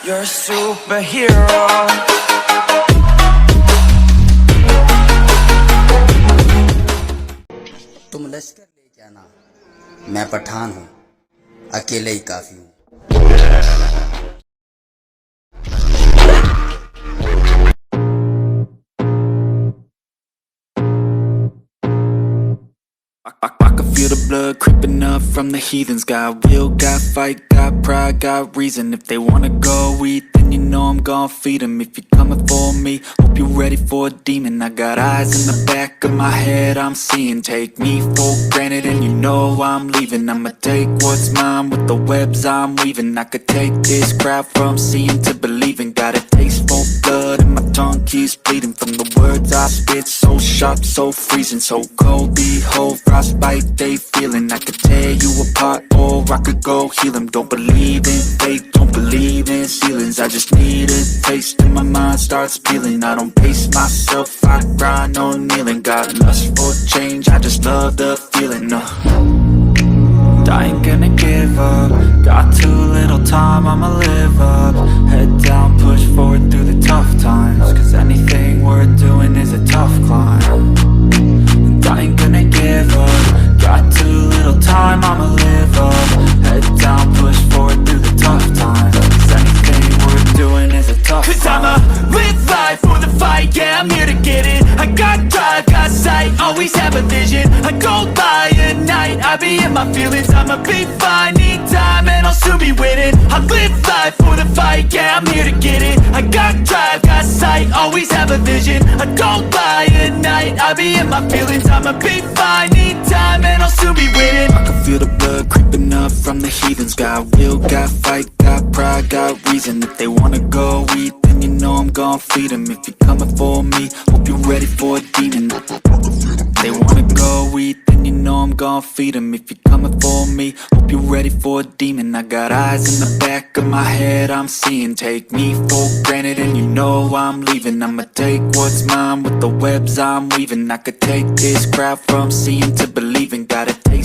You're a superhero. तुम लश्कर ले जाना, मैं पठान हूँ, अकेले ही काफी हूँ। I can feel the blood creeping up from the heathens. Got will, got fight, got pride, got reason. If they wanna go eat, then you know I'm gon' feed them. If you're coming for me, hope you're ready for a demon. I got eyes in the back of my head, I'm seeing. Take me for granted and you know I'm leaving. I'ma take what's mine with the webs I'm weaving. I could take this crowd from seeing to believing. Got a taste for blood and my tongue keeps bleeding. From the words I spit, so sharp, so freezing. So cold, behold, frostbite they feeling. I could tear you apart or I could go heal them. Don't believe in fate, don't believe in ceilings. I just need a taste and my mind starts peeling. I don't pace myself, I grind on kneeling. Got lust for change, I just love the feeling. I ain't gonna give up. Got too little time, I'ma live up. Head down, push forward through the tough times. Cause anything worth doing is a tough climb. And I ain't gonna give up. Got too little time, I'ma live up. Head down, push forward through the tough times. Cause anything worth doing is a tough climb. Cause I'ma live life for the fight, yeah, I'm here to get it. I got drive, got sight, always have a vision. I go by at night, I be in my feelings. I'ma be fine, need time, and I'll soon be winning. I live life for the fight, yeah, I'm here to get it. I got drive, got sight, always have a vision. I go by at night, I be in my feelings. I'ma be fine, need time, and I'll soon be winning. I can feel the blood creeping up from the heathens. Got will, got fight, got pride, got reason. If they wanna go eat, then you know I'm gon' feed them. If you're coming for me, hope you're ready for a demon. They wanna go eat, then you know I'm gon' feed them. If you're coming for me, hope you're ready for a demon. I got eyes in the back of my head, I'm seeing. Take me for granted and you know I'm leaving. I'ma take what's mine with the webs I'm weaving. I could take this crowd from seeing to believing. Got a taste